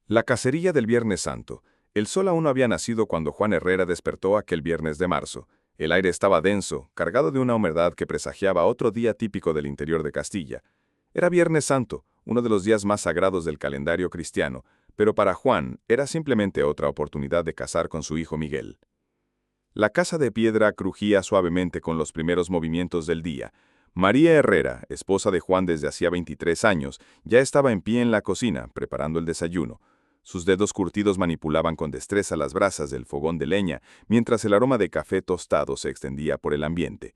La cacería del Viernes Santo. El sol aún no había nacido cuando Juan Herrera despertó aquel viernes de marzo. El aire estaba denso, cargado de una humedad que presagiaba otro día típico del interior de Castilla. Era Viernes Santo, uno de los días más sagrados del calendario cristiano, pero para Juan era simplemente otra oportunidad de cazar con su hijo Miguel. La casa de piedra crujía suavemente con los primeros movimientos del día. María Herrera, esposa de Juan desde hacía 23 años, ya estaba en pie en la cocina, preparando el desayuno. Sus dedos curtidos manipulaban con destreza las brasas del fogón de leña, mientras el aroma de café tostado se extendía por el ambiente.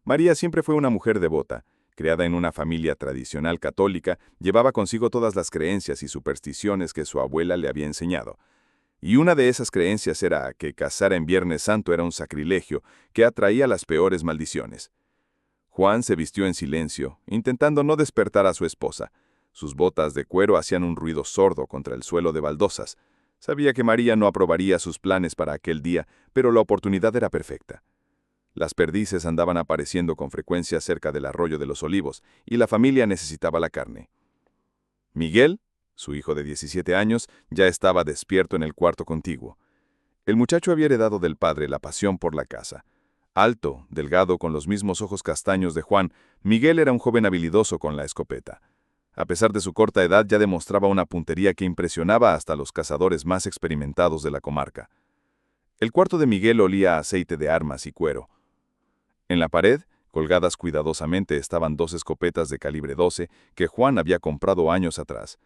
María siempre fue una mujer devota. Criada en una familia tradicional católica, llevaba consigo todas las creencias y supersticiones que su abuela le había enseñado. Y una de esas creencias era que cazar en Viernes Santo era un sacrilegio que atraía las peores maldiciones. Juan se vistió en silencio, intentando no despertar a su esposa. Sus botas de cuero hacían un ruido sordo contra el suelo de baldosas. Sabía que María no aprobaría sus planes para aquel día, pero la oportunidad era perfecta. Las perdices andaban apareciendo con frecuencia cerca del arroyo de los Olivos, y la familia necesitaba la carne. Miguel, su hijo de 17 años, ya estaba despierto en el cuarto contiguo. El muchacho había heredado del padre la pasión por la caza. Alto, delgado, con los mismos ojos castaños de Juan, Miguel era un joven habilidoso con la escopeta. A pesar de su corta edad, ya demostraba una puntería que impresionaba hasta los cazadores más experimentados de la comarca. El cuarto de Miguel olía a aceite de armas y cuero. En la pared, colgadas cuidadosamente, estaban 2 escopetas de calibre 12 que Juan había comprado años atrás.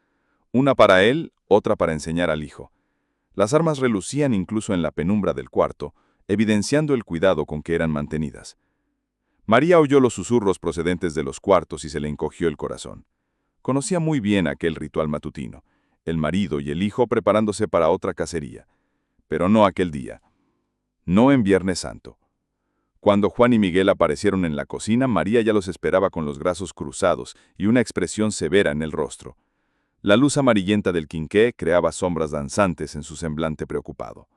Una para él, otra para enseñar al hijo. Las armas relucían incluso en la penumbra del cuarto, evidenciando el cuidado con que eran mantenidas. María oyó los susurros procedentes de los cuartos y se le encogió el corazón. Conocía muy bien aquel ritual matutino, el marido y el hijo preparándose para otra cacería. Pero no aquel día. No en Viernes Santo. Cuando Juan y Miguel aparecieron en la cocina, María ya los esperaba con los brazos cruzados y una expresión severa en el rostro. La luz amarillenta del quinqué creaba sombras danzantes en su semblante preocupado.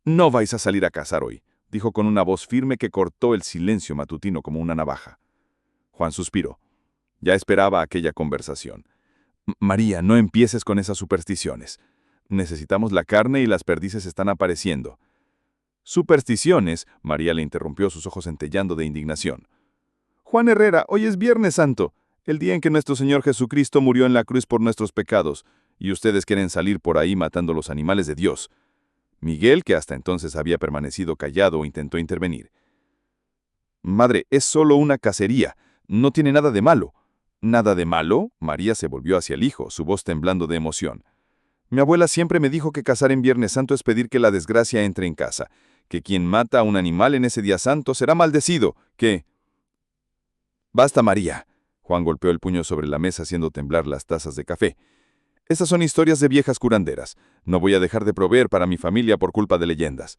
«No vais a salir a cazar hoy», dijo con una voz firme que cortó el silencio matutino como una navaja. Juan suspiró. Ya esperaba aquella conversación. «María, no empieces con esas supersticiones. Necesitamos la carne y las perdices están apareciendo». «¿Supersticiones?», María le interrumpió, sus ojos centellando de indignación. «Juan Herrera, hoy es Viernes Santo, el día en que nuestro Señor Jesucristo murió en la cruz por nuestros pecados, y ustedes quieren salir por ahí matando los animales de Dios». Miguel, que hasta entonces había permanecido callado, intentó intervenir. «Madre, es solo una cacería. No tiene nada de malo». «¿Nada de malo?», María se volvió hacia el hijo, su voz temblando de emoción. «Mi abuela siempre me dijo que cazar en Viernes Santo es pedir que la desgracia entre en casa, que quien mata a un animal en ese día santo será maldecido, que...» «Basta, María», Juan golpeó el puño sobre la mesa haciendo temblar las tazas de café. «Estas son historias de viejas curanderas. No voy a dejar de proveer para mi familia por culpa de leyendas».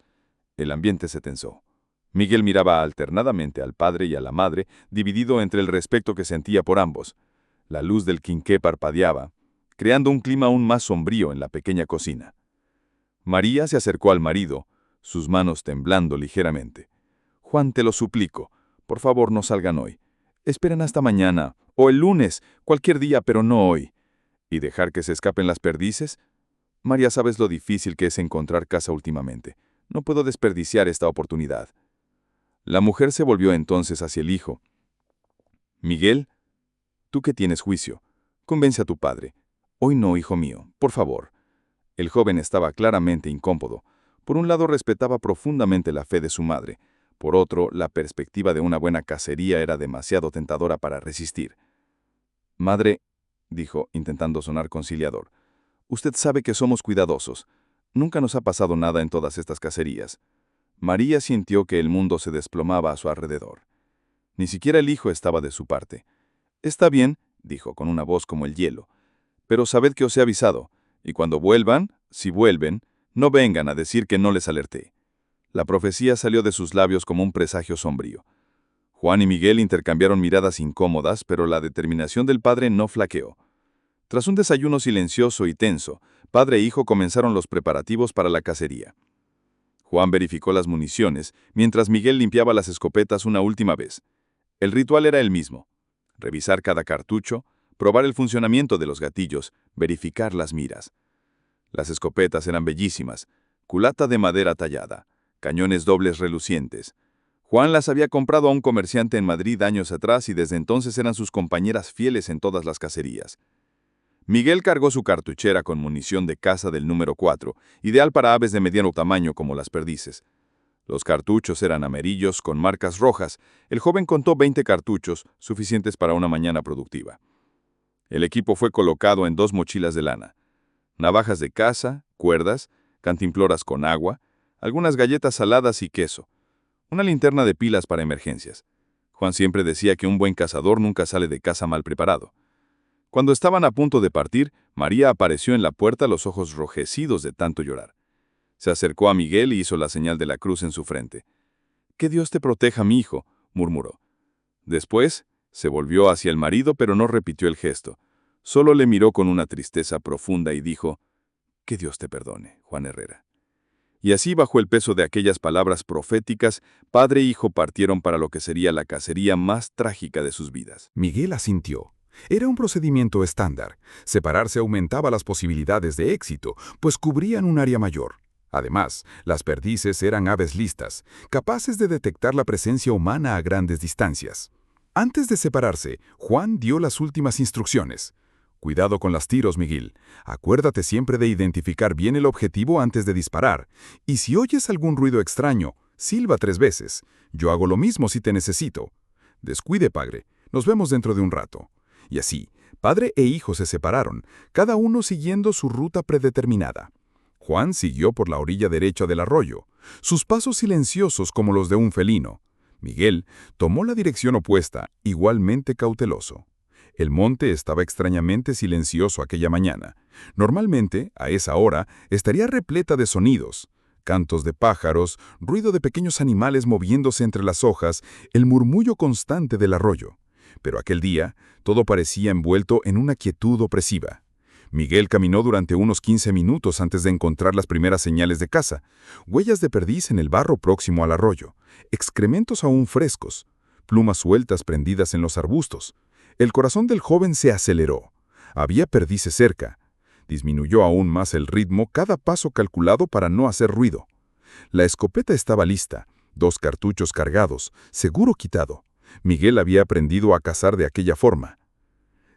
El ambiente se tensó. Miguel miraba alternadamente al padre y a la madre, dividido entre el respeto que sentía por ambos. La luz del quinqué parpadeaba, creando un clima aún más sombrío en la pequeña cocina. María se acercó al marido, sus manos temblando ligeramente. «Juan, te lo suplico, por favor no salgan hoy. Esperen hasta mañana, o el lunes, cualquier día, pero no hoy. ¿Y dejar que se escapen las perdices? María, sabes lo difícil que es encontrar casa últimamente. No puedo desperdiciar esta oportunidad». La mujer se volvió entonces hacia el hijo. «Miguel, tú que tienes juicio, convence a tu padre. Hoy no, hijo mío, por favor». El joven estaba claramente incómodo. Por un lado respetaba profundamente la fe de su madre. Por otro, la perspectiva de una buena cacería era demasiado tentadora para resistir. «Madre», dijo, intentando sonar conciliador, «usted sabe que somos cuidadosos. Nunca nos ha pasado nada en todas estas cacerías». María sintió que el mundo se desplomaba a su alrededor. Ni siquiera el hijo estaba de su parte. «Está bien», dijo con una voz como el hielo, «pero sabed que os he avisado, y cuando vuelvan, si vuelven, no vengan a decir que no les alerté». La profecía salió de sus labios como un presagio sombrío. Juan y Miguel intercambiaron miradas incómodas, pero la determinación del padre no flaqueó. Tras un desayuno silencioso y tenso, padre e hijo comenzaron los preparativos para la cacería. Juan verificó las municiones, mientras Miguel limpiaba las escopetas una última vez. El ritual era el mismo: revisar cada cartucho, probar el funcionamiento de los gatillos, verificar las miras. Las escopetas eran bellísimas, culata de madera tallada, cañones dobles relucientes. Juan las había comprado a un comerciante en Madrid años atrás y desde entonces eran sus compañeras fieles en todas las cacerías. Miguel cargó su cartuchera con munición de caza del número 4, ideal para aves de mediano tamaño como las perdices. Los cartuchos eran amarillos con marcas rojas. El joven contó 20 cartuchos, suficientes para una mañana productiva. El equipo fue colocado en 2 mochilas de lana. Navajas de caza, cuerdas, cantimploras con agua, algunas galletas saladas y queso. Una linterna de pilas para emergencias. Juan siempre decía que un buen cazador nunca sale de casa mal preparado. Cuando estaban a punto de partir, María apareció en la puerta, los ojos rojecidos de tanto llorar. Se acercó a Miguel y hizo la señal de la cruz en su frente. «Que Dios te proteja, mi hijo», murmuró. Después, se volvió hacia el marido, pero no repitió el gesto. Solo le miró con una tristeza profunda y dijo: «Que Dios te perdone, Juan Herrera». Y así, bajo el peso de aquellas palabras proféticas, padre e hijo partieron para lo que sería la cacería más trágica de sus vidas. Miguel asintió. Era un procedimiento estándar. Separarse aumentaba las posibilidades de éxito, pues cubrían un área mayor. Además, las perdices eran aves listas, capaces de detectar la presencia humana a grandes distancias. Antes de separarse, Juan dio las últimas instrucciones. Cuidado con los tiros, Miguel. Acuérdate siempre de identificar bien el objetivo antes de disparar. Y si oyes algún ruido extraño, silba 3 veces. Yo hago lo mismo si te necesito. Descuide, padre. Nos vemos dentro de un rato. Y así, padre e hijo se separaron, cada uno siguiendo su ruta predeterminada. Juan siguió por la orilla derecha del arroyo, sus pasos silenciosos como los de un felino. Miguel tomó la dirección opuesta, igualmente cauteloso. El monte estaba extrañamente silencioso aquella mañana. Normalmente, a esa hora, estaría repleta de sonidos. Cantos de pájaros, ruido de pequeños animales moviéndose entre las hojas, el murmullo constante del arroyo. Pero aquel día, todo parecía envuelto en una quietud opresiva. Miguel caminó durante unos 15 minutos antes de encontrar las primeras señales de caza, huellas de perdiz en el barro próximo al arroyo, excrementos aún frescos, plumas sueltas prendidas en los arbustos. El corazón del joven se aceleró. Había perdices cerca. Disminuyó aún más el ritmo, cada paso calculado para no hacer ruido. La escopeta estaba lista, 2 cartuchos cargados, seguro quitado. Miguel había aprendido a cazar de aquella forma.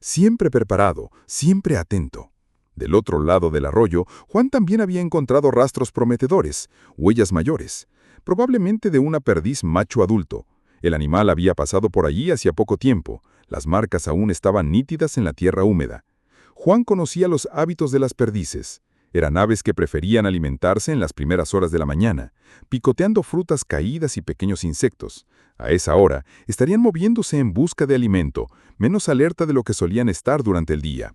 Siempre preparado, siempre atento. Del otro lado del arroyo, Juan también había encontrado rastros prometedores, huellas mayores, probablemente de una perdiz macho adulto. El animal había pasado por allí hacía poco tiempo, las marcas aún estaban nítidas en la tierra húmeda. Juan conocía los hábitos de las perdices. Eran aves que preferían alimentarse en las primeras horas de la mañana, picoteando frutas caídas y pequeños insectos. A esa hora, estarían moviéndose en busca de alimento, menos alerta de lo que solían estar durante el día.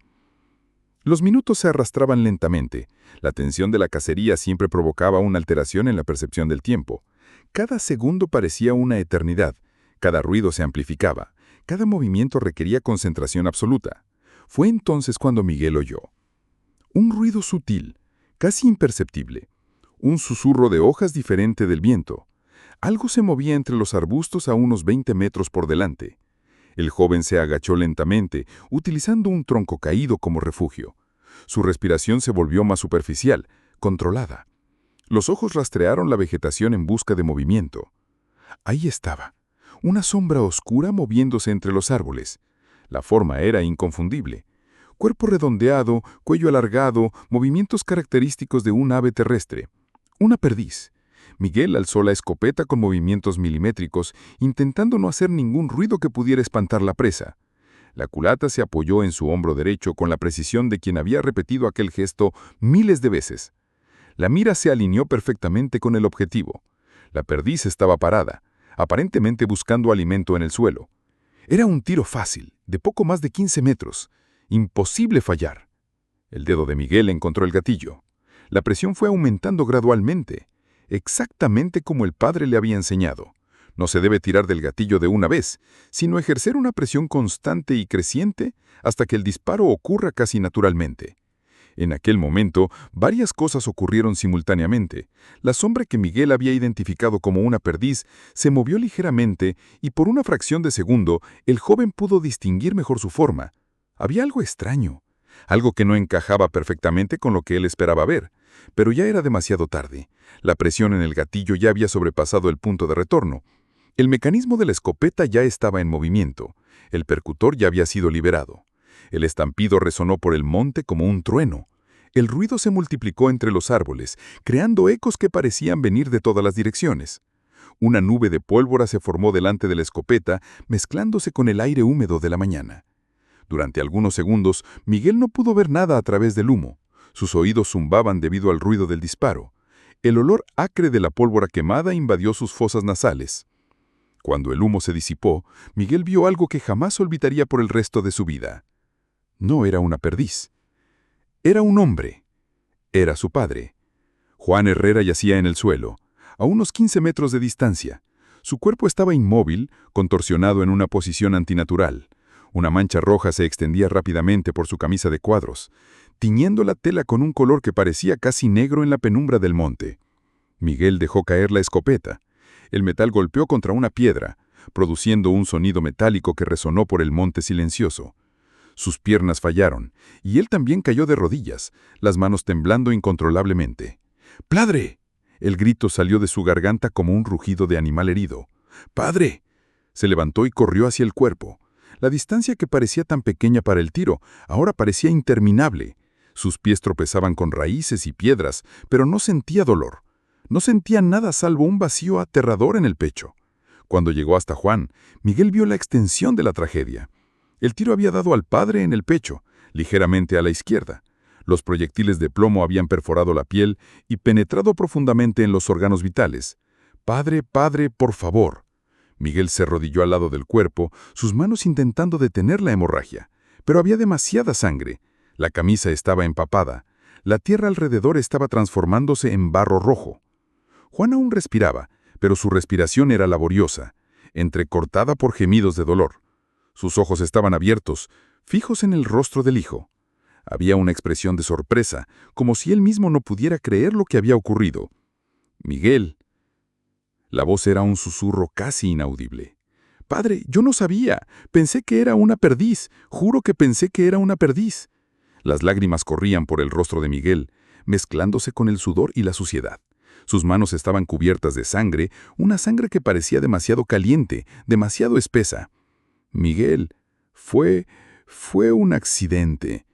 Los minutos se arrastraban lentamente. La tensión de la cacería siempre provocaba una alteración en la percepción del tiempo. Cada segundo parecía una eternidad. Cada ruido se amplificaba. Cada movimiento requería concentración absoluta. Fue entonces cuando Miguel oyó un ruido sutil, casi imperceptible, un susurro de hojas diferente del viento. Algo se movía entre los arbustos a unos 20 metros por delante. El joven se agachó lentamente, utilizando un tronco caído como refugio. Su respiración se volvió más superficial, controlada. Los ojos rastrearon la vegetación en busca de movimiento. Ahí estaba, una sombra oscura moviéndose entre los árboles. La forma era inconfundible. Cuerpo redondeado, cuello alargado, movimientos característicos de un ave terrestre. Una perdiz. Miguel alzó la escopeta con movimientos milimétricos, intentando no hacer ningún ruido que pudiera espantar la presa. La culata se apoyó en su hombro derecho con la precisión de quien había repetido aquel gesto miles de veces. La mira se alineó perfectamente con el objetivo. La perdiz estaba parada, aparentemente buscando alimento en el suelo. Era un tiro fácil, de poco más de 15 metros. Imposible fallar. El dedo de Miguel encontró el gatillo. La presión fue aumentando gradualmente, exactamente como el padre le había enseñado. No se debe tirar del gatillo de una vez, sino ejercer una presión constante y creciente hasta que el disparo ocurra casi naturalmente. En aquel momento, varias cosas ocurrieron simultáneamente. La sombra que Miguel había identificado como una perdiz se movió ligeramente y por una fracción de segundo el joven pudo distinguir mejor su forma. Había algo extraño. algo que no encajaba perfectamente con lo que él esperaba ver. Pero ya era demasiado tarde. La presión en el gatillo ya había sobrepasado el punto de retorno. El mecanismo de la escopeta ya estaba en movimiento. El percutor ya había sido liberado. El estampido resonó por el monte como un trueno. El ruido se multiplicó entre los árboles, creando ecos que parecían venir de todas las direcciones. Una nube de pólvora se formó delante de la escopeta, mezclándose con el aire húmedo de la mañana. Durante algunos segundos, Miguel no pudo ver nada a través del humo. Sus oídos zumbaban debido al ruido del disparo. El olor acre de la pólvora quemada invadió sus fosas nasales. Cuando el humo se disipó, Miguel vio algo que jamás olvidaría por el resto de su vida. No era una perdiz. Era un hombre. Era su padre. Juan Herrera yacía en el suelo, a unos 15 metros de distancia. Su cuerpo estaba inmóvil, contorsionado en una posición antinatural. Una mancha roja se extendía rápidamente por su camisa de cuadros, tiñendo la tela con un color que parecía casi negro en la penumbra del monte. Miguel dejó caer la escopeta. El metal golpeó contra una piedra, produciendo un sonido metálico que resonó por el monte silencioso. Sus piernas fallaron, y él también cayó de rodillas, las manos temblando incontrolablemente. ¡Padre! El grito salió de su garganta como un rugido de animal herido. ¡Padre! Se levantó y corrió hacia el cuerpo. La distancia que parecía tan pequeña para el tiro, ahora parecía interminable. Sus pies tropezaban con raíces y piedras, pero no sentía dolor. No sentía nada salvo un vacío aterrador en el pecho. Cuando llegó hasta Juan, Miguel vio la extensión de la tragedia. El tiro había dado al padre en el pecho, ligeramente a la izquierda. Los proyectiles de plomo habían perforado la piel y penetrado profundamente en los órganos vitales. «Padre, padre, por favor». Miguel se arrodilló al lado del cuerpo, sus manos intentando detener la hemorragia. Pero había demasiada sangre. La camisa estaba empapada. La tierra alrededor estaba transformándose en barro rojo. Juan aún respiraba, pero su respiración era laboriosa, entrecortada por gemidos de dolor. Sus ojos estaban abiertos, fijos en el rostro del hijo. Había una expresión de sorpresa, como si él mismo no pudiera creer lo que había ocurrido. «Miguel». La voz era un susurro casi inaudible. «Padre, yo no sabía. Pensé que era una perdiz. Juro que pensé que era una perdiz». Las lágrimas corrían por el rostro de Miguel, mezclándose con el sudor y la suciedad. Sus manos estaban cubiertas de sangre, una sangre que parecía demasiado caliente, demasiado espesa. «Miguel, fue un accidente».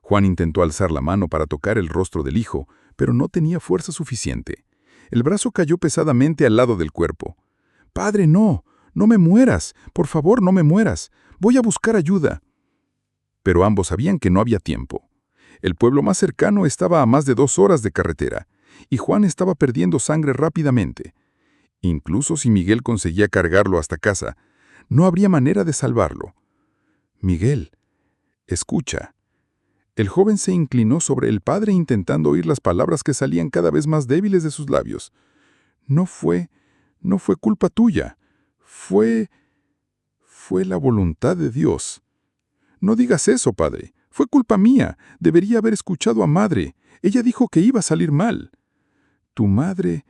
Juan intentó alzar la mano para tocar el rostro del hijo, pero no tenía fuerza suficiente. El brazo cayó pesadamente al lado del cuerpo. «Padre, no, no me mueras, por favor, no me mueras. Voy a buscar ayuda». Pero ambos sabían que no había tiempo. El pueblo más cercano estaba a más de 2 horas de carretera, y Juan estaba perdiendo sangre rápidamente. Incluso si Miguel conseguía cargarlo hasta casa, no habría manera de salvarlo. «Miguel, escucha». El joven se inclinó sobre el padre intentando oír las palabras que salían cada vez más débiles de sus labios. No fue culpa tuya. Fue la voluntad de Dios». «No digas eso, padre. Fue culpa mía. Debería haber escuchado a madre. Ella dijo que iba a salir mal». «Tu madre,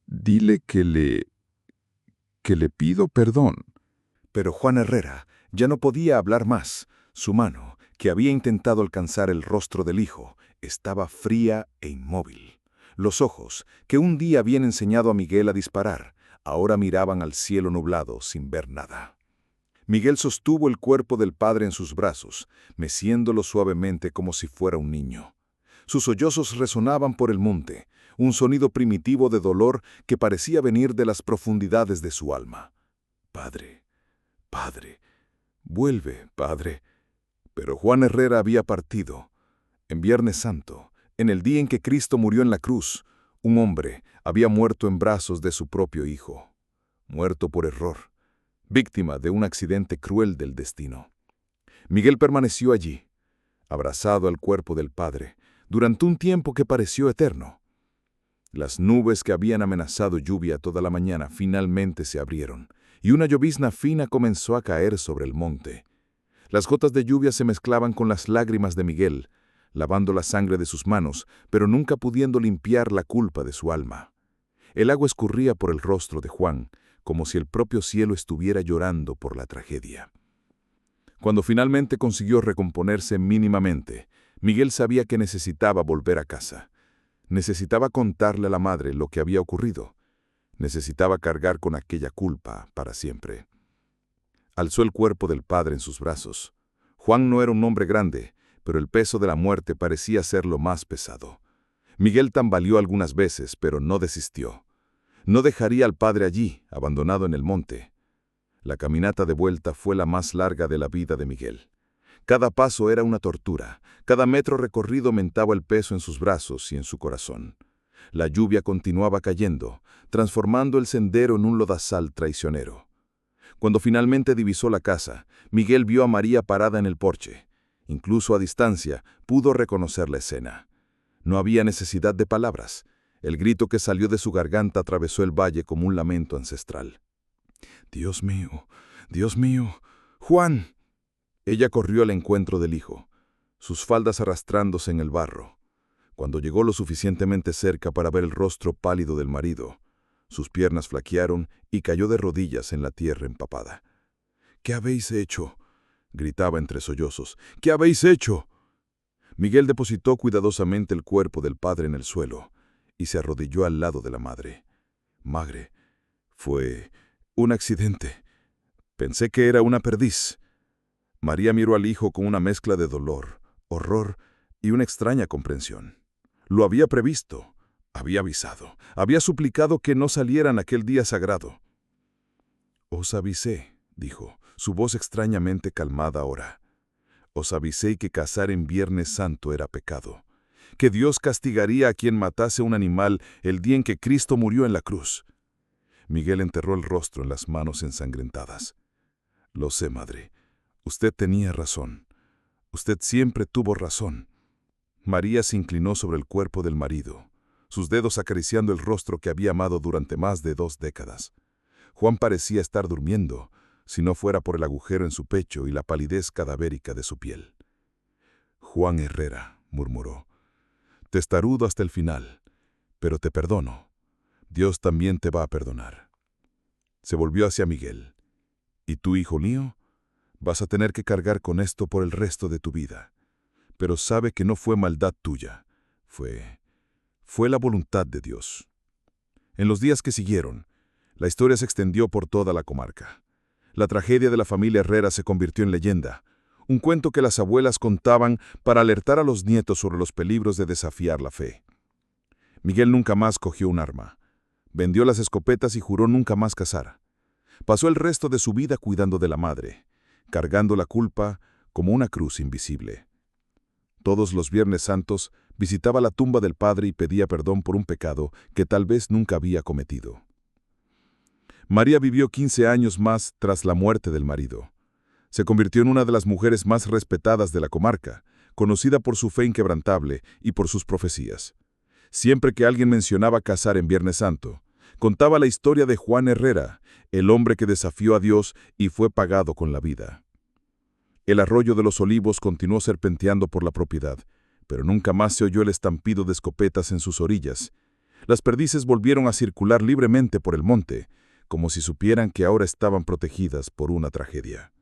dile que le pido perdón». Pero Juan Herrera ya no podía hablar más. Su mano, que había intentado alcanzar el rostro del hijo, estaba fría e inmóvil. Los ojos, que un día habían enseñado a Miguel a disparar, ahora miraban al cielo nublado sin ver nada. Miguel sostuvo el cuerpo del padre en sus brazos, meciéndolo suavemente como si fuera un niño. Sus sollozos resonaban por el monte, un sonido primitivo de dolor que parecía venir de las profundidades de su alma. «Padre, padre, vuelve, padre». Pero Juan Herrera había partido. En Viernes Santo, en el día en que Cristo murió en la cruz, un hombre había muerto en brazos de su propio hijo. Muerto por error, víctima de un accidente cruel del destino. Miguel permaneció allí, abrazado al cuerpo del padre, durante un tiempo que pareció eterno. Las nubes que habían amenazado lluvia toda la mañana finalmente se abrieron, y una llovizna fina comenzó a caer sobre el monte. Las gotas de lluvia se mezclaban con las lágrimas de Miguel, lavando la sangre de sus manos, pero nunca pudiendo limpiar la culpa de su alma. El agua escurría por el rostro de Juan, como si el propio cielo estuviera llorando por la tragedia. Cuando finalmente consiguió recomponerse mínimamente, Miguel sabía que necesitaba volver a casa. Necesitaba contarle a la madre lo que había ocurrido. Necesitaba cargar con aquella culpa para siempre. Alzó el cuerpo del padre en sus brazos. Juan no era un hombre grande, pero el peso de la muerte parecía ser lo más pesado. Miguel tambaleó algunas veces, pero no desistió. No dejaría al padre allí, abandonado en el monte. La caminata de vuelta fue la más larga de la vida de Miguel. Cada paso era una tortura. Cada metro recorrido aumentaba el peso en sus brazos y en su corazón. La lluvia continuaba cayendo, transformando el sendero en un lodazal traicionero. Cuando finalmente divisó la casa, Miguel vio a María parada en el porche. Incluso a distancia, pudo reconocer la escena. No había necesidad de palabras. El grito que salió de su garganta atravesó el valle como un lamento ancestral. «Dios mío, Dios mío, Juan». Ella corrió al encuentro del hijo, sus faldas arrastrándose en el barro. Cuando llegó lo suficientemente cerca para ver el rostro pálido del marido, sus piernas flaquearon y cayó de rodillas en la tierra empapada. «¿Qué habéis hecho?», gritaba entre sollozos. «¿Qué habéis hecho?». Miguel depositó cuidadosamente el cuerpo del padre en el suelo y se arrodilló al lado de la madre. «Madre, fue un accidente. Pensé que era una perdiz». María miró al hijo con una mezcla de dolor, horror y una extraña comprensión. Lo había previsto, había avisado, había suplicado que no salieran aquel día sagrado. «Os avisé», dijo, su voz extrañamente calmada ahora. «Os avisé que cazar en Viernes Santo era pecado, que Dios castigaría a quien matase un animal el día en que Cristo murió en la cruz». Miguel enterró el rostro en las manos ensangrentadas. «Lo sé, madre. Usted tenía razón. Usted siempre tuvo razón». María se inclinó sobre el cuerpo del marido, sus dedos acariciando el rostro que había amado durante más de 2 décadas. Juan parecía estar durmiendo, si no fuera por el agujero en su pecho y la palidez cadavérica de su piel. «Juan Herrera», murmuró, «testarudo hasta el final, pero te perdono. Dios también te va a perdonar». Se volvió hacia Miguel. «¿Y tú, hijo mío? Vas a tener que cargar con esto por el resto de tu vida. Pero sabe que no fue maldad tuya. Fue la voluntad de Dios». En los días que siguieron, la historia se extendió por toda la comarca. La tragedia de la familia Herrera se convirtió en leyenda, un cuento que las abuelas contaban para alertar a los nietos sobre los peligros de desafiar la fe. Miguel nunca más cogió un arma. Vendió las escopetas y juró nunca más cazar. Pasó el resto de su vida cuidando de la madre, cargando la culpa como una cruz invisible. Todos los Viernes Santos visitaba la tumba del padre y pedía perdón por un pecado que tal vez nunca había cometido. María vivió 15 años más tras la muerte del marido. Se convirtió en una de las mujeres más respetadas de la comarca, conocida por su fe inquebrantable y por sus profecías. Siempre que alguien mencionaba cazar en Viernes Santo, contaba la historia de Juan Herrera, el hombre que desafió a Dios y fue pagado con la vida. El arroyo de los Olivos continuó serpenteando por la propiedad, pero nunca más se oyó el estampido de escopetas en sus orillas. Las perdices volvieron a circular libremente por el monte, como si supieran que ahora estaban protegidas por una tragedia.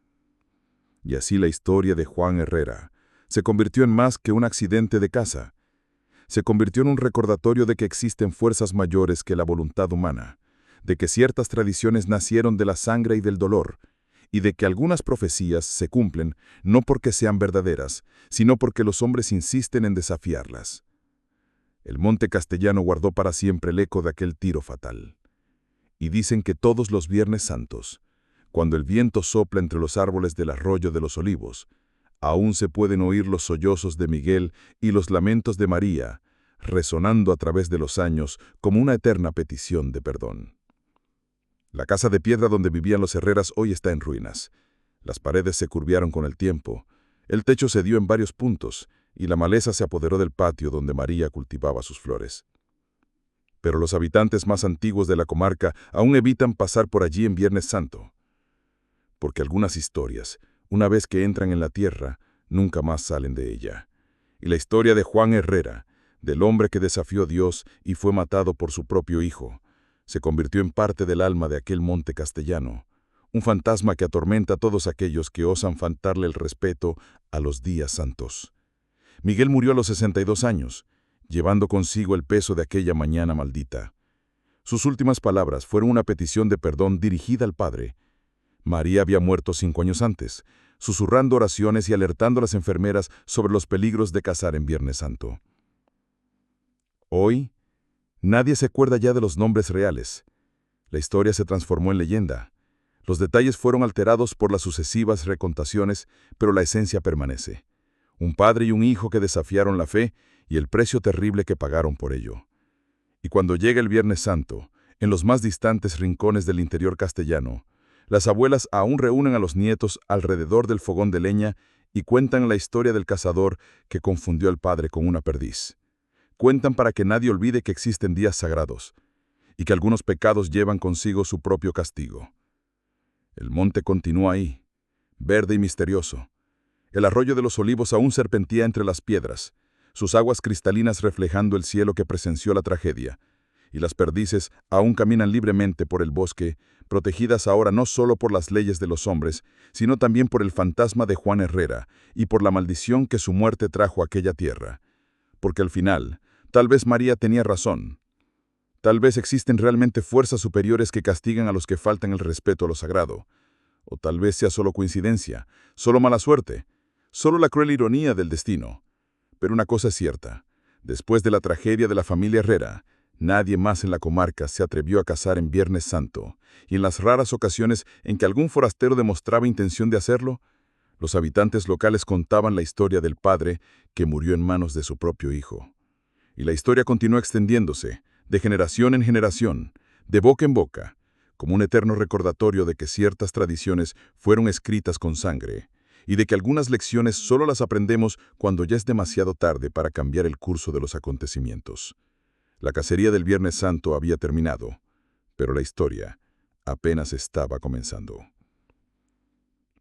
Y así la historia de Juan Herrera se convirtió en más que un accidente de caza. Se convirtió en un recordatorio de que existen fuerzas mayores que la voluntad humana, de que ciertas tradiciones nacieron de la sangre y del dolor, y de que algunas profecías se cumplen no porque sean verdaderas, sino porque los hombres insisten en desafiarlas. El monte castellano guardó para siempre el eco de aquel tiro fatal. Y dicen que todos los Viernes Santos, cuando el viento sopla entre los árboles del arroyo de los Olivos, aún se pueden oír los sollozos de Miguel y los lamentos de María, resonando a través de los años como una eterna petición de perdón. La casa de piedra donde vivían los Herreras hoy está en ruinas. Las paredes se curviaron con el tiempo, el techo cedió en varios puntos y la maleza se apoderó del patio donde María cultivaba sus flores. Pero los habitantes más antiguos de la comarca aún evitan pasar por allí en Viernes Santo, porque algunas historias, una vez que entran en la tierra, nunca más salen de ella. Y la historia de Juan Herrera, del hombre que desafió a Dios y fue matado por su propio hijo, se convirtió en parte del alma de aquel monte castellano, un fantasma que atormenta a todos aquellos que osan faltarle el respeto a los días santos. Miguel murió a los 62 años, llevando consigo el peso de aquella mañana maldita. Sus últimas palabras fueron una petición de perdón dirigida al Padre. María había muerto 5 años antes, susurrando oraciones y alertando a las enfermeras sobre los peligros de cazar en Viernes Santo. Hoy, nadie se acuerda ya de los nombres reales. La historia se transformó en leyenda. Los detalles fueron alterados por las sucesivas recontaciones, pero la esencia permanece. Un padre y un hijo que desafiaron la fe y el precio terrible que pagaron por ello. Y cuando llega el Viernes Santo, en los más distantes rincones del interior castellano, las abuelas aún reúnen a los nietos alrededor del fogón de leña y cuentan la historia del cazador que confundió al padre con una perdiz. Cuentan para que nadie olvide que existen días sagrados y que algunos pecados llevan consigo su propio castigo. El monte continúa ahí, verde y misterioso. El arroyo de los Olivos aún serpentía entre las piedras, sus aguas cristalinas reflejando el cielo que presenció la tragedia, y las perdices aún caminan libremente por el bosque, protegidas ahora no solo por las leyes de los hombres, sino también por el fantasma de Juan Herrera y por la maldición que su muerte trajo a aquella tierra. Porque al final, tal vez María tenía razón. Tal vez existen realmente fuerzas superiores que castigan a los que faltan el respeto a lo sagrado. O tal vez sea solo coincidencia, solo mala suerte, solo la cruel ironía del destino. Pero una cosa es cierta, después de la tragedia de la familia Herrera, nadie más en la comarca se atrevió a cazar en Viernes Santo, y en las raras ocasiones en que algún forastero demostraba intención de hacerlo, los habitantes locales contaban la historia del padre que murió en manos de su propio hijo. Y la historia continuó extendiéndose, de generación en generación, de boca en boca, como un eterno recordatorio de que ciertas tradiciones fueron escritas con sangre, y de que algunas lecciones solo las aprendemos cuando ya es demasiado tarde para cambiar el curso de los acontecimientos. La cacería del Viernes Santo había terminado, pero la historia apenas estaba comenzando.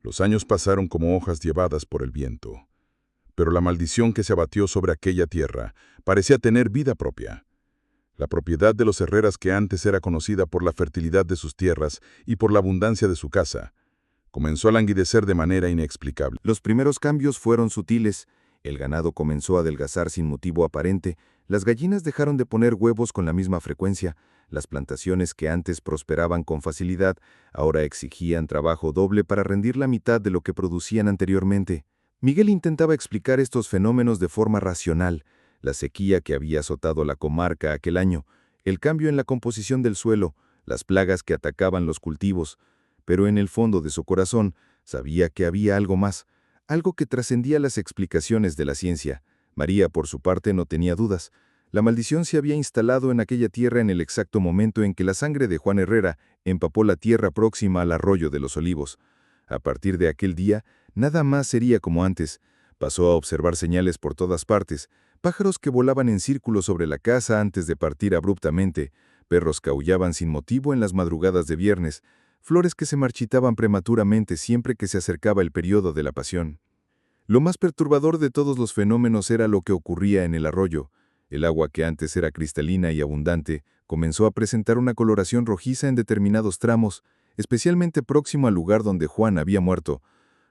Los años pasaron como hojas llevadas por el viento, pero la maldición que se abatió sobre aquella tierra parecía tener vida propia. La propiedad de los Herreras, que antes era conocida por la fertilidad de sus tierras y por la abundancia de su casa, comenzó a languidecer de manera inexplicable. Los primeros cambios fueron sutiles. El ganado comenzó a adelgazar sin motivo aparente, las gallinas dejaron de poner huevos con la misma frecuencia, las plantaciones que antes prosperaban con facilidad, ahora exigían trabajo doble para rendir la mitad de lo que producían anteriormente. Miguel intentaba explicar estos fenómenos de forma racional, la sequía que había azotado la comarca aquel año, el cambio en la composición del suelo, las plagas que atacaban los cultivos, pero en el fondo de su corazón sabía que había algo más, algo que trascendía las explicaciones de la ciencia. María, por su parte, no tenía dudas. La maldición se había instalado en aquella tierra en el exacto momento en que la sangre de Juan Herrera empapó la tierra próxima al arroyo de los Olivos. A partir de aquel día, nada más sería como antes. Pasó a observar señales por todas partes, pájaros que volaban en círculo sobre la casa antes de partir abruptamente, perros que aullaban sin motivo en las madrugadas de viernes, flores que se marchitaban prematuramente siempre que se acercaba el periodo de la pasión. Lo más perturbador de todos los fenómenos era lo que ocurría en el arroyo. El agua, que antes era cristalina y abundante, comenzó a presentar una coloración rojiza en determinados tramos, especialmente próximo al lugar donde Juan había muerto.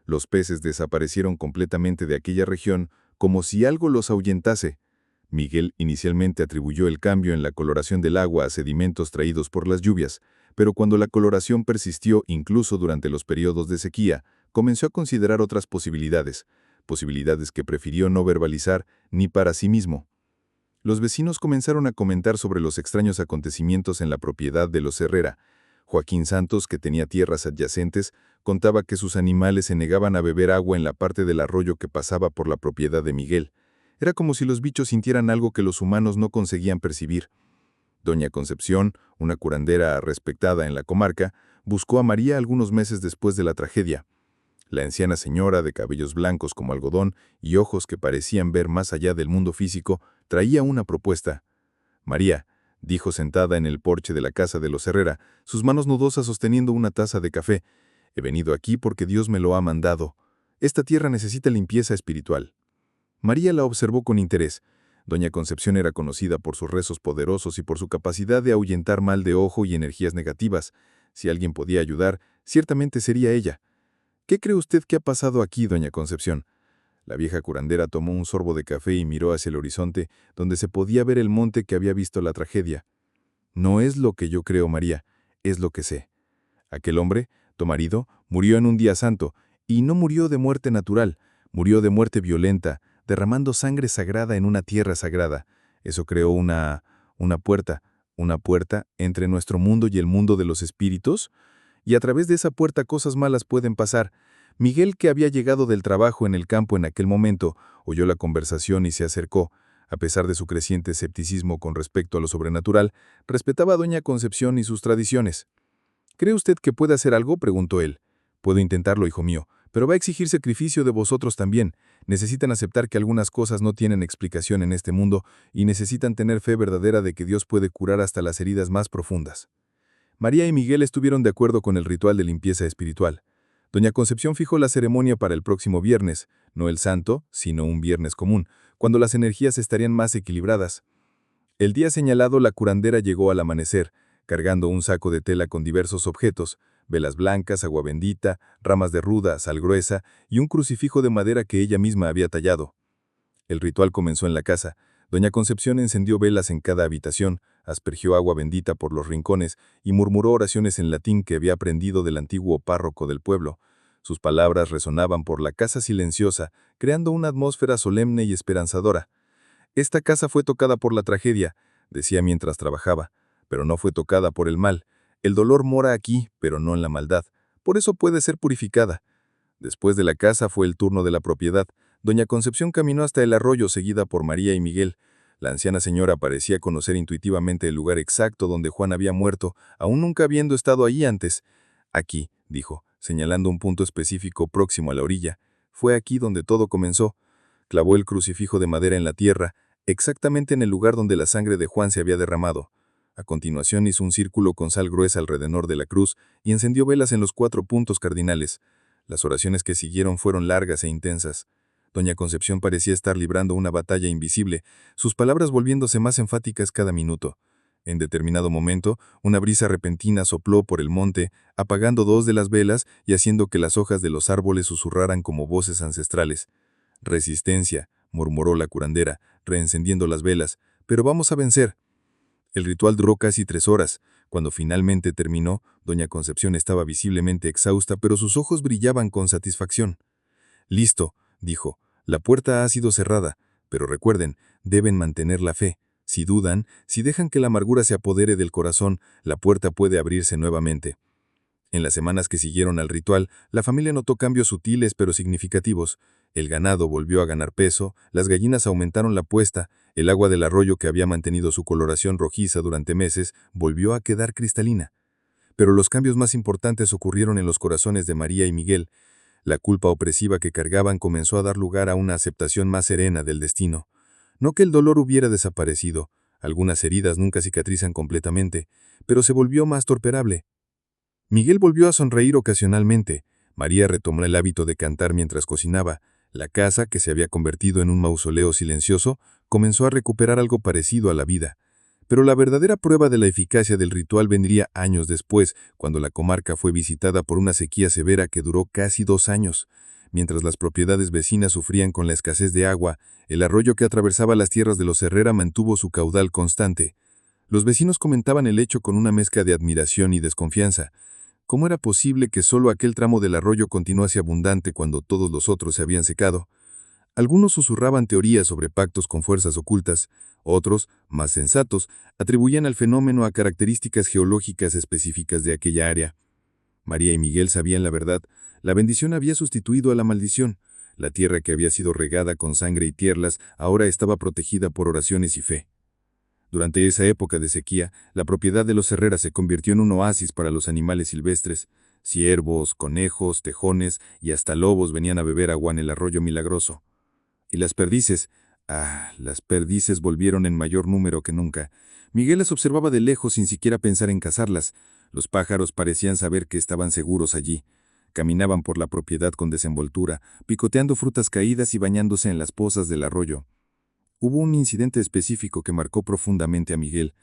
Los peces desaparecieron completamente de aquella región, como si algo los ahuyentase. Miguel inicialmente atribuyó el cambio en la coloración del agua a sedimentos traídos por las lluvias, pero cuando la coloración persistió incluso durante los periodos de sequía, comenzó a considerar otras posibilidades que prefirió no verbalizar ni para sí mismo. Los vecinos comenzaron a comentar sobre los extraños acontecimientos en la propiedad de los Herrera. Joaquín Santos, que tenía tierras adyacentes, contaba que sus animales se negaban a beber agua en la parte del arroyo que pasaba por la propiedad de Miguel. Era como si los bichos sintieran algo que los humanos no conseguían percibir. Doña Concepción, una curandera respetada en la comarca, buscó a María algunos meses después de la tragedia. La anciana señora, de cabellos blancos como algodón y ojos que parecían ver más allá del mundo físico, traía una propuesta. «María», dijo sentada en el porche de la casa de los Herrera, sus manos nudosas sosteniendo una taza de café, «he venido aquí porque Dios me lo ha mandado. Esta tierra necesita limpieza espiritual». María la observó con interés. Doña Concepción era conocida por sus rezos poderosos y por su capacidad de ahuyentar mal de ojo y energías negativas. Si alguien podía ayudar, Ciertamente sería ella. ¿Qué cree usted que ha pasado aquí, doña Concepción? La vieja curandera tomó un sorbo de café y miró hacia el horizonte, donde se podía ver el monte que había visto la tragedia. No es lo que yo creo, María, es lo que sé. Aquel hombre, tu marido, murió en un día santo, y no murió de muerte natural, murió de muerte violenta, derramando sangre sagrada en una tierra sagrada. Eso creó una puerta entre nuestro mundo y el mundo de los espíritus, y a través de esa puerta cosas malas pueden pasar. Miguel, que había llegado del trabajo en el campo en aquel momento, oyó la conversación y se acercó. A pesar de su creciente escepticismo con respecto a lo sobrenatural, respetaba a doña Concepción y sus tradiciones. ¿Cree usted que puede hacer algo?, preguntó él. Puedo intentarlo, hijo mío, pero va a exigir sacrificio de vosotros también. Necesitan aceptar que algunas cosas no tienen explicación en este mundo y necesitan tener fe verdadera de que Dios puede curar hasta las heridas más profundas. María y Miguel estuvieron de acuerdo con el ritual de limpieza espiritual. Doña Concepción fijó la ceremonia para el próximo viernes, no el santo, sino un viernes común, cuando las energías estarían más equilibradas. El día señalado, la curandera llegó al amanecer, cargando un saco de tela con diversos objetos, velas blancas, agua bendita, ramas de ruda, sal gruesa y un crucifijo de madera que ella misma había tallado. El ritual comenzó en la casa. Doña Concepción encendió velas en cada habitación, aspergió agua bendita por los rincones y murmuró oraciones en latín que había aprendido del antiguo párroco del pueblo. Sus palabras resonaban por la casa silenciosa, creando una atmósfera solemne y esperanzadora. Esta casa fue tocada por la tragedia, decía mientras trabajaba, pero no fue tocada por el mal. El dolor mora aquí, pero no en la maldad. Por eso puede ser purificada. Después de la casa fue el turno de la propiedad. Doña Concepción caminó hasta el arroyo seguida por María y Miguel. La anciana señora parecía conocer intuitivamente el lugar exacto donde Juan había muerto, aún nunca habiendo estado allí antes. Aquí, dijo, señalando un punto específico próximo a la orilla. Fue aquí donde todo comenzó. Clavó el crucifijo de madera en la tierra, exactamente en el lugar donde la sangre de Juan se había derramado. A continuación hizo un círculo con sal gruesa alrededor de la cruz y encendió velas en los 4 puntos cardinales. Las oraciones que siguieron fueron largas e intensas. Doña Concepción parecía estar librando una batalla invisible, sus palabras volviéndose más enfáticas cada minuto. En determinado momento, una brisa repentina sopló por el monte, apagando 2 de las velas y haciendo que las hojas de los árboles susurraran como voces ancestrales. «Resistencia», murmuró la curandera, reencendiendo las velas, «pero vamos a vencer». El ritual duró casi 3 horas. Cuando finalmente terminó, doña Concepción estaba visiblemente exhausta, pero sus ojos brillaban con satisfacción. «Listo», dijo, «la puerta ha sido cerrada, pero recuerden, deben mantener la fe. Si dudan, si dejan que la amargura se apodere del corazón, la puerta puede abrirse nuevamente». En las semanas que siguieron al ritual, la familia notó cambios sutiles pero significativos. El ganado volvió a ganar peso, las gallinas aumentaron la puesta, el agua del arroyo que había mantenido su coloración rojiza durante meses volvió a quedar cristalina. Pero los cambios más importantes ocurrieron en los corazones de María y Miguel. La culpa opresiva que cargaban comenzó a dar lugar a una aceptación más serena del destino. No que el dolor hubiera desaparecido, algunas heridas nunca cicatrizan completamente, pero se volvió más tolerable. Miguel volvió a sonreír ocasionalmente. María retomó el hábito de cantar mientras cocinaba. La casa, que se había convertido en un mausoleo silencioso, comenzó a recuperar algo parecido a la vida. Pero la verdadera prueba de la eficacia del ritual vendría años después, cuando la comarca fue visitada por una sequía severa que duró casi 2 años. Mientras las propiedades vecinas sufrían con la escasez de agua, el arroyo que atravesaba las tierras de los Herrera mantuvo su caudal constante. Los vecinos comentaban el hecho con una mezcla de admiración y desconfianza. ¿Cómo era posible que solo aquel tramo del arroyo continuase abundante cuando todos los otros se habían secado? Algunos susurraban teorías sobre pactos con fuerzas ocultas, otros, más sensatos, atribuían al fenómeno a características geológicas específicas de aquella área. María y Miguel sabían la verdad. La bendición había sustituido a la maldición. La tierra que había sido regada con sangre y tierras ahora estaba protegida por oraciones y fe. Durante esa época de sequía, la propiedad de los Herrera se convirtió en un oasis para los animales silvestres. Ciervos, conejos, tejones y hasta lobos venían a beber agua en el arroyo milagroso. Y las perdices, las perdices volvieron en mayor número que nunca. Miguel las observaba de lejos sin siquiera pensar en cazarlas. Los pájaros parecían saber que estaban seguros allí. Caminaban por la propiedad con desenvoltura, picoteando frutas caídas y bañándose en las pozas del arroyo. Hubo un incidente específico que marcó profundamente a Miguel.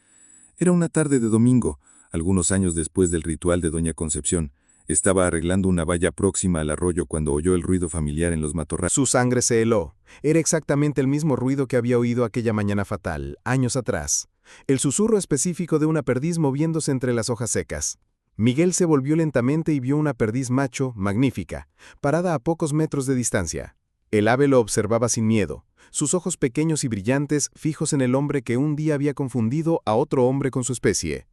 Era una tarde de domingo, algunos años después del ritual de doña Concepción. Estaba arreglando una valla próxima al arroyo cuando oyó el ruido familiar en los matorrales. Su sangre se heló. Era exactamente el mismo ruido que había oído aquella mañana fatal, años atrás. El susurro específico de una perdiz moviéndose entre las hojas secas. Miguel se volvió lentamente y vio una perdiz macho, magnífica, parada a pocos metros de distancia. El ave lo observaba sin miedo, sus ojos pequeños y brillantes fijos en el hombre que un día había confundido a otro hombre con su especie.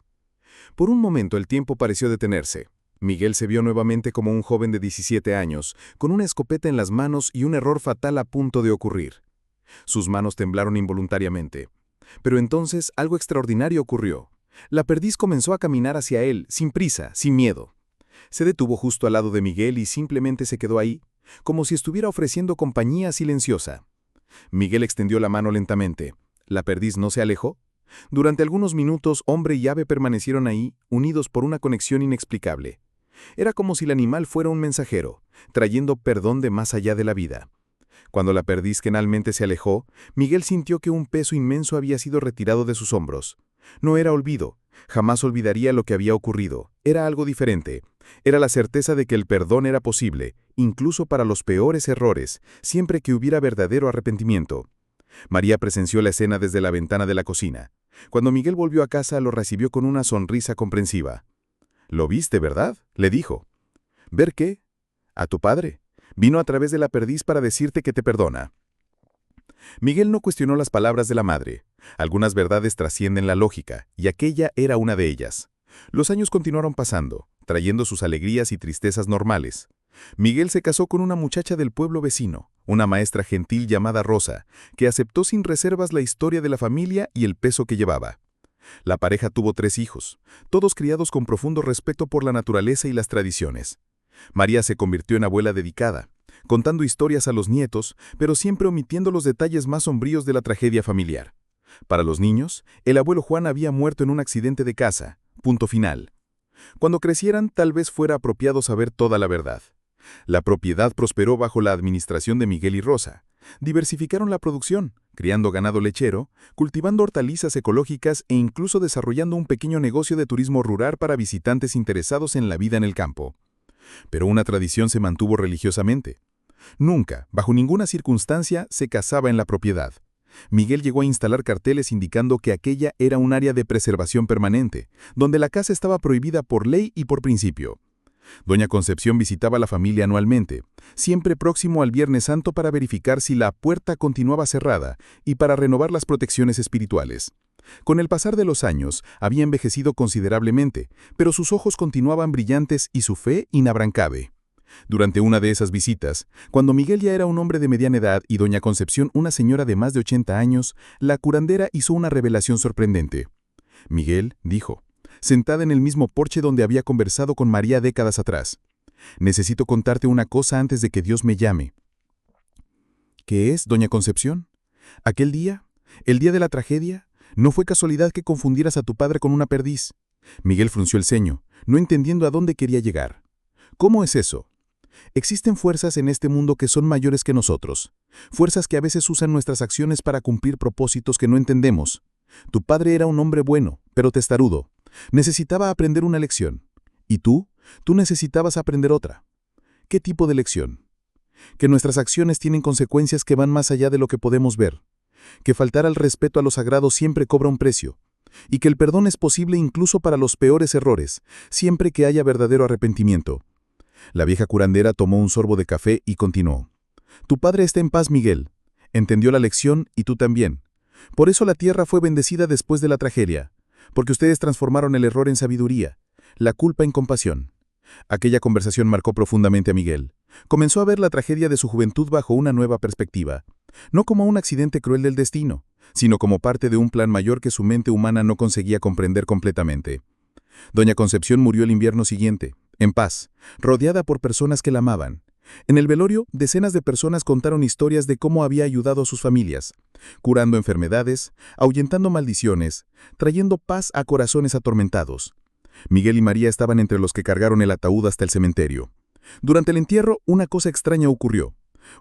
Por un momento el tiempo pareció detenerse. Miguel se vio nuevamente como un joven de 17 años, con una escopeta en las manos y un error fatal a punto de ocurrir. Sus manos temblaron involuntariamente. Pero entonces algo extraordinario ocurrió. La perdiz comenzó a caminar hacia él, sin prisa, sin miedo. Se detuvo justo al lado de Miguel y simplemente se quedó ahí, como si estuviera ofreciendo compañía silenciosa. Miguel extendió la mano lentamente. ¿La perdiz no se alejó? Durante algunos minutos, hombre y ave permanecieron ahí, unidos por una conexión inexplicable. Era como si el animal fuera un mensajero, trayendo perdón de más allá de la vida. Cuando la perdiz finalmente se alejó, Miguel sintió que un peso inmenso había sido retirado de sus hombros. No era olvido, jamás olvidaría lo que había ocurrido, era algo diferente. Era la certeza de que el perdón era posible, incluso para los peores errores, siempre que hubiera verdadero arrepentimiento. María presenció la escena desde la ventana de la cocina. Cuando Miguel volvió a casa, lo recibió con una sonrisa comprensiva. «¿Lo viste, verdad?», le dijo. «¿Ver qué?». «A tu padre. Vino a través de la perdiz para decirte que te perdona». Miguel no cuestionó las palabras de la madre. Algunas verdades trascienden la lógica, y aquella era una de ellas. Los años continuaron pasando, trayendo sus alegrías y tristezas normales. Miguel se casó con una muchacha del pueblo vecino, una maestra gentil llamada Rosa, que aceptó sin reservas la historia de la familia y el peso que llevaba. La pareja tuvo 3 hijos, todos criados con profundo respeto por la naturaleza y las tradiciones. María se convirtió en abuela dedicada, contando historias a los nietos, pero siempre omitiendo los detalles más sombríos de la tragedia familiar. Para los niños, el abuelo Juan había muerto en un accidente de caza, punto final. Cuando crecieran, tal vez fuera apropiado saber toda la verdad. La propiedad prosperó bajo la administración de Miguel y Rosa. Diversificaron la producción, criando ganado lechero, cultivando hortalizas ecológicas e incluso desarrollando un pequeño negocio de turismo rural para visitantes interesados en la vida en el campo. Pero una tradición se mantuvo religiosamente. Nunca, bajo ninguna circunstancia, se casaba en la propiedad. Miguel llegó a instalar carteles indicando que aquella era un área de preservación permanente, donde la caza estaba prohibida por ley y por principio. Doña Concepción visitaba a la familia anualmente, siempre próximo al Viernes Santo para verificar si la puerta continuaba cerrada y para renovar las protecciones espirituales. Con el pasar de los años, había envejecido considerablemente, pero sus ojos continuaban brillantes y su fe inabrancable. Durante una de esas visitas, cuando Miguel ya era un hombre de mediana edad y doña Concepción una señora de más de 80 años, la curandera hizo una revelación sorprendente. Miguel dijo, sentada en el mismo porche donde había conversado con María décadas atrás, «Necesito contarte una cosa antes de que Dios me llame». «¿Qué es, doña Concepción? Aquel día, el día de la tragedia, no fue casualidad que confundieras a tu padre con una perdiz». Miguel frunció el ceño, no entendiendo a dónde quería llegar. «¿Cómo es eso? Existen fuerzas en este mundo que son mayores que nosotros, fuerzas que a veces usan nuestras acciones para cumplir propósitos que no entendemos. Tu padre era un hombre bueno, pero testarudo. Necesitaba aprender una lección. ¿Y tú? Tú necesitabas aprender otra. ¿Qué tipo de lección? Que nuestras acciones tienen consecuencias que van más allá de lo que podemos ver. Que faltar al respeto a lo sagrado siempre cobra un precio. Y que el perdón es posible incluso para los peores errores, siempre que haya verdadero arrepentimiento». La vieja curandera tomó un sorbo de café y continuó. «Tu padre está en paz, Miguel. Entendió la lección y tú también. Por eso la tierra fue bendecida después de la tragedia. Porque ustedes transformaron el error en sabiduría, la culpa en compasión». Aquella conversación marcó profundamente a Miguel. Comenzó a ver la tragedia de su juventud bajo una nueva perspectiva. No como un accidente cruel del destino, sino como parte de un plan mayor que su mente humana no conseguía comprender completamente. Doña Concepción murió el invierno siguiente, en paz, rodeada por personas que la amaban. En el velorio, decenas de personas contaron historias de cómo había ayudado a sus familias, curando enfermedades, ahuyentando maldiciones, trayendo paz a corazones atormentados. Miguel y María estaban entre los que cargaron el ataúd hasta el cementerio. Durante el entierro, una cosa extraña ocurrió.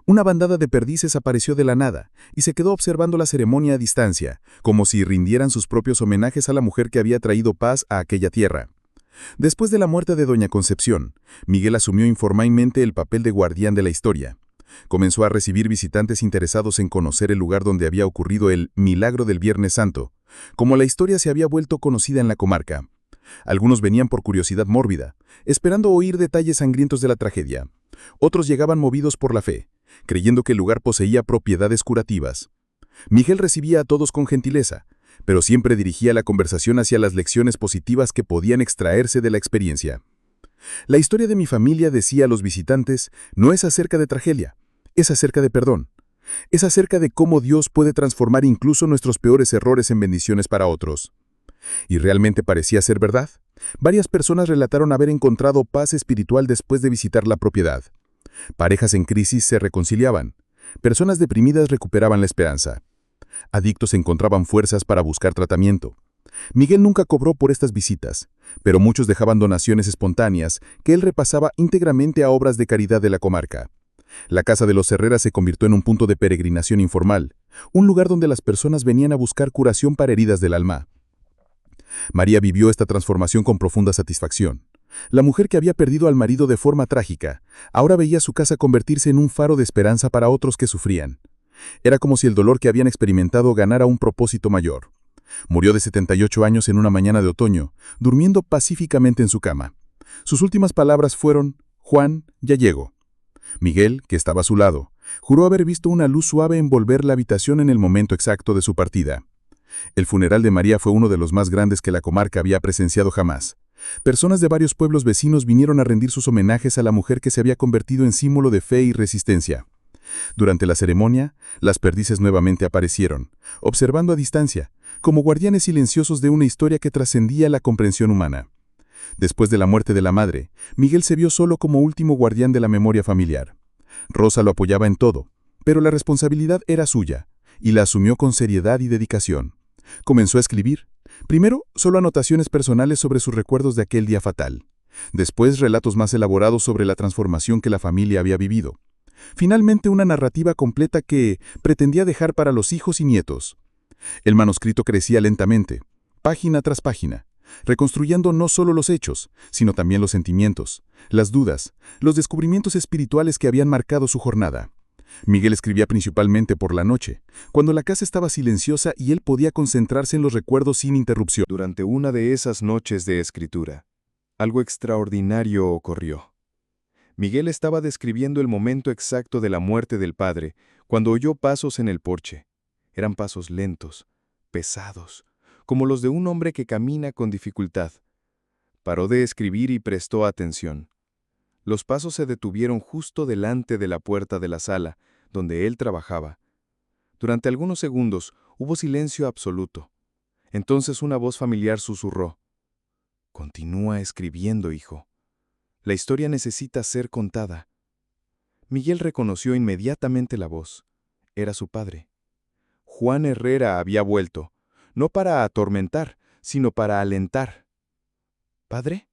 Una bandada de perdices apareció de la nada y se quedó observando la ceremonia a distancia, como si rindieran sus propios homenajes a la mujer que había traído paz a aquella tierra. Después de la muerte de doña Concepción, Miguel asumió informalmente el papel de guardián de la historia. Comenzó a recibir visitantes interesados en conocer el lugar donde había ocurrido el milagro del Viernes Santo, como la historia se había vuelto conocida en la comarca. Algunos venían por curiosidad mórbida, esperando oír detalles sangrientos de la tragedia. Otros llegaban movidos por la fe, creyendo que el lugar poseía propiedades curativas. Miguel recibía a todos con gentileza, pero siempre dirigía la conversación hacia las lecciones positivas que podían extraerse de la experiencia. La historia de mi familia, decía a los visitantes, no es acerca de tragedia, es acerca de perdón. Es acerca de cómo Dios puede transformar incluso nuestros peores errores en bendiciones para otros. Y realmente parecía ser verdad. Varias personas relataron haber encontrado paz espiritual después de visitar la propiedad. Parejas en crisis se reconciliaban. Personas deprimidas recuperaban la esperanza. Adictos encontraban fuerzas para buscar tratamiento. Miguel nunca cobró por estas visitas, pero muchos dejaban donaciones espontáneas que él repasaba íntegramente a obras de caridad de la comarca. La Casa de los Herrera se convirtió en un punto de peregrinación informal, un lugar donde las personas venían a buscar curación para heridas del alma. María vivió esta transformación con profunda satisfacción. La mujer que había perdido al marido de forma trágica, ahora veía su casa convertirse en un faro de esperanza para otros que sufrían. Era como si el dolor que habían experimentado ganara un propósito mayor. Murió de 78 años en una mañana de otoño, durmiendo pacíficamente en su cama. Sus últimas palabras fueron: «Juan, ya llego». Miguel, que estaba a su lado, juró haber visto una luz suave envolver la habitación en el momento exacto de su partida. El funeral de María fue uno de los más grandes que la comarca había presenciado jamás. Personas de varios pueblos vecinos vinieron a rendir sus homenajes a la mujer que se había convertido en símbolo de fe y resistencia. Durante la ceremonia, las perdices nuevamente aparecieron, observando a distancia, como guardianes silenciosos de una historia que trascendía la comprensión humana. Después de la muerte de la madre, Miguel se vio solo como último guardián de la memoria familiar. Rosa lo apoyaba en todo, pero la responsabilidad era suya, y la asumió con seriedad y dedicación. Comenzó a escribir, primero solo anotaciones personales sobre sus recuerdos de aquel día fatal, después relatos más elaborados sobre la transformación que la familia había vivido. Finalmente una narrativa completa que pretendía dejar para los hijos y nietos. El manuscrito crecía lentamente, página tras página, reconstruyendo no solo los hechos, sino también los sentimientos, las dudas, los descubrimientos espirituales que habían marcado su jornada. Miguel escribía principalmente por la noche, cuando la casa estaba silenciosa y él podía concentrarse en los recuerdos sin interrupción. Durante una de esas noches de escritura, algo extraordinario ocurrió. Miguel estaba describiendo el momento exacto de la muerte del padre cuando oyó pasos en el porche. Eran pasos lentos, pesados, como los de un hombre que camina con dificultad. Paró de escribir y prestó atención. Los pasos se detuvieron justo delante de la puerta de la sala, donde él trabajaba. Durante algunos segundos hubo silencio absoluto. Entonces una voz familiar susurró: «Continúa escribiendo, hijo. La historia necesita ser contada». Miguel reconoció inmediatamente la voz. Era su padre. Juan Herrera había vuelto, no para atormentar, sino para alentar. «¿Padre?».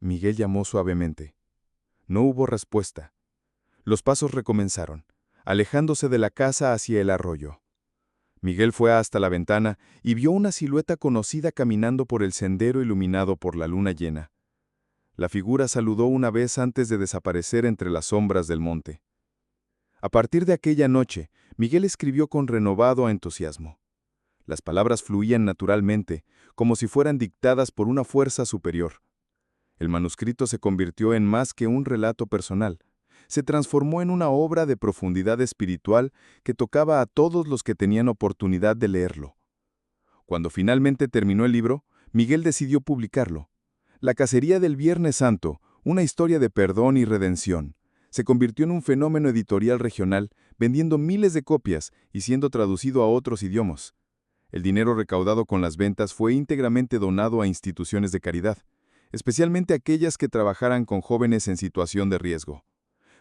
Miguel llamó suavemente. No hubo respuesta. Los pasos recomenzaron, alejándose de la casa hacia el arroyo. Miguel fue hasta la ventana y vio una silueta conocida caminando por el sendero iluminado por la luna llena. La figura saludó una vez antes de desaparecer entre las sombras del monte. A partir de aquella noche, Miguel escribió con renovado entusiasmo. Las palabras fluían naturalmente, como si fueran dictadas por una fuerza superior. El manuscrito se convirtió en más que un relato personal. Se transformó en una obra de profundidad espiritual que tocaba a todos los que tenían oportunidad de leerlo. Cuando finalmente terminó el libro, Miguel decidió publicarlo. La cacería del Viernes Santo, una historia de perdón y redención, se convirtió en un fenómeno editorial regional, vendiendo miles de copias y siendo traducido a otros idiomas. El dinero recaudado con las ventas fue íntegramente donado a instituciones de caridad, especialmente aquellas que trabajaran con jóvenes en situación de riesgo.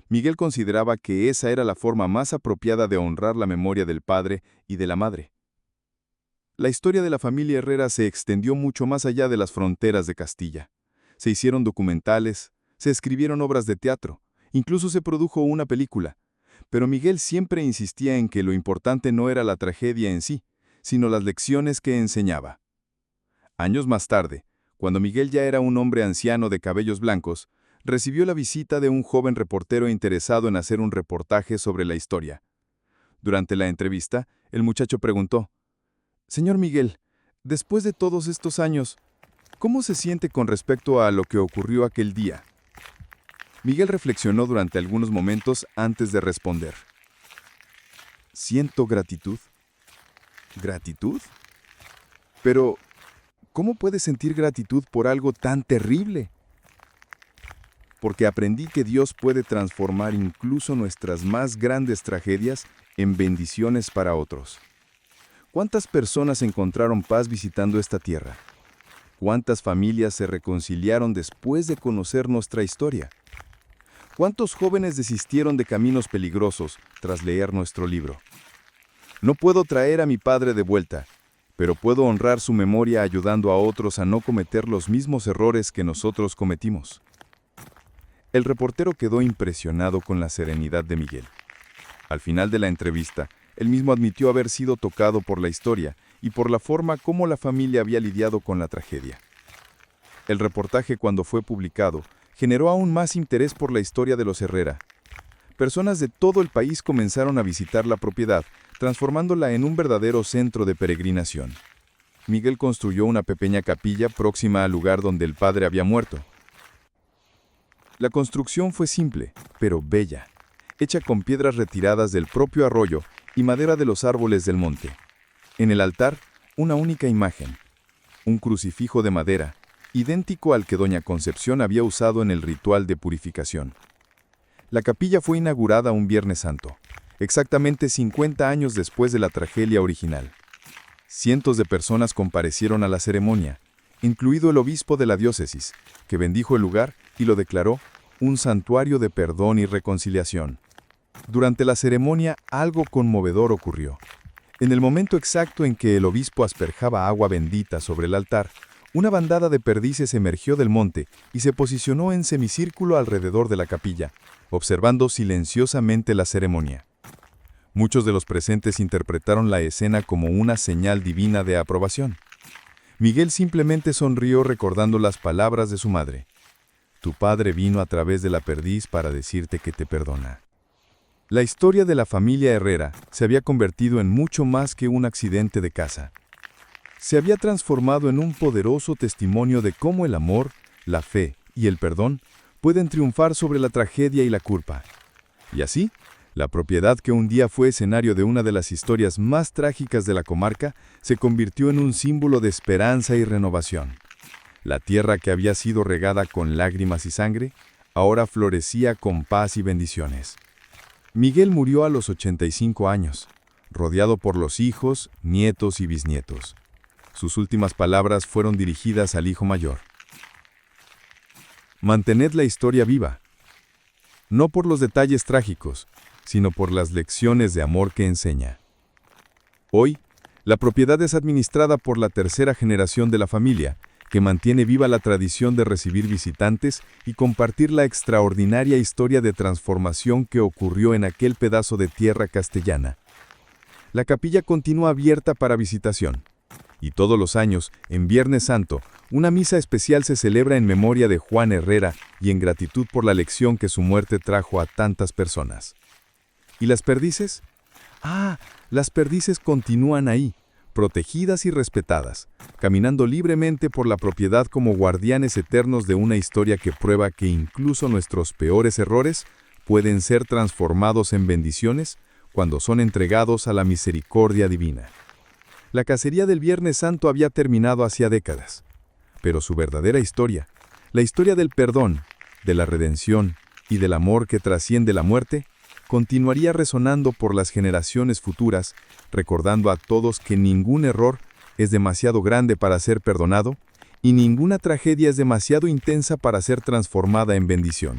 Miguel consideraba que esa era la forma más apropiada de honrar la memoria del padre y de la madre. La historia de la familia Herrera se extendió mucho más allá de las fronteras de Castilla. Se hicieron documentales, se escribieron obras de teatro, incluso se produjo una película. Pero Miguel siempre insistía en que lo importante no era la tragedia en sí, sino las lecciones que enseñaba. Años más tarde, Cuando Miguel ya era un hombre anciano de cabellos blancos, recibió la visita de un joven reportero interesado en hacer un reportaje sobre la historia. Durante la entrevista, el muchacho preguntó: «Señor Miguel, después de todos estos años, ¿cómo se siente con respecto a lo que ocurrió aquel día?». Miguel reflexionó durante algunos momentos antes de responder. «Siento gratitud». ¿Gratitud? Pero, ¿cómo puedes sentir gratitud por algo tan terrible? Porque aprendí que Dios puede transformar incluso nuestras más grandes tragedias en bendiciones para otros. ¿Cuántas personas encontraron paz visitando esta tierra? ¿Cuántas familias se reconciliaron después de conocer nuestra historia? ¿Cuántos jóvenes desistieron de caminos peligrosos tras leer nuestro libro? No puedo traer a mi padre de vuelta, pero puedo honrar su memoria ayudando a otros a no cometer los mismos errores que nosotros cometimos. El reportero quedó impresionado con la serenidad de Miguel. Al final de la entrevista, él mismo admitió haber sido tocado por la historia y por la forma como la familia había lidiado con la tragedia. El reportaje, cuando fue publicado, generó aún más interés por la historia de los Herrera. Personas de todo el país comenzaron a visitar la propiedad, transformándola en un verdadero centro de peregrinación. Miguel construyó una pequeña capilla próxima al lugar donde el padre había muerto. La construcción fue simple, pero bella, hecha con piedras retiradas del propio arroyo y madera de los árboles del monte. En el altar, una única imagen, un crucifijo de madera, idéntico al que doña Concepción había usado en el ritual de purificación. La capilla fue inaugurada un Viernes Santo, exactamente 50 años después de la tragedia original. Cientos de personas comparecieron a la ceremonia, incluido el obispo de la diócesis, que bendijo el lugar y lo declaró un santuario de perdón y reconciliación. Durante la ceremonia, algo conmovedor ocurrió. En el momento exacto en que el obispo asperjaba agua bendita sobre el altar, una bandada de perdices emergió del monte y se posicionó en semicírculo alrededor de la capilla, observando silenciosamente la ceremonia. Muchos de los presentes interpretaron la escena como una señal divina de aprobación. Miguel simplemente sonrió recordando las palabras de su madre: «Tu padre vino a través de la perdiz para decirte que te perdona». La historia de la familia Herrera se había convertido en mucho más que un accidente de casa. Se había transformado en un poderoso testimonio de cómo el amor, la fe y el perdón pueden triunfar sobre la tragedia y la culpa. Y así, la propiedad que un día fue escenario de una de las historias más trágicas de la comarca se convirtió en un símbolo de esperanza y renovación. La tierra que había sido regada con lágrimas y sangre, ahora florecía con paz y bendiciones. Miguel murió a los 85 años, rodeado por los hijos, nietos y bisnietos. Sus últimas palabras fueron dirigidas al hijo mayor: «Mantened la historia viva, no por los detalles trágicos, sino por las lecciones de amor que enseña». Hoy, la propiedad es administrada por la tercera generación de la familia, que mantiene viva la tradición de recibir visitantes y compartir la extraordinaria historia de transformación que ocurrió en aquel pedazo de tierra castellana. La capilla continúa abierta para visitación, y todos los años, en Viernes Santo, una misa especial se celebra en memoria de Juan Herrera y en gratitud por la lección que su muerte trajo a tantas personas. ¿Y las perdices? Las perdices continúan ahí, protegidas y respetadas, caminando libremente por la propiedad como guardianes eternos de una historia que prueba que incluso nuestros peores errores pueden ser transformados en bendiciones cuando son entregados a la misericordia divina. La cacería del Viernes Santo había terminado hacía décadas, pero su verdadera historia, la historia del perdón, de la redención y del amor que trasciende la muerte, continuaría resonando por las generaciones futuras, recordando a todos que ningún error es demasiado grande para ser perdonado y ninguna tragedia es demasiado intensa para ser transformada en bendición.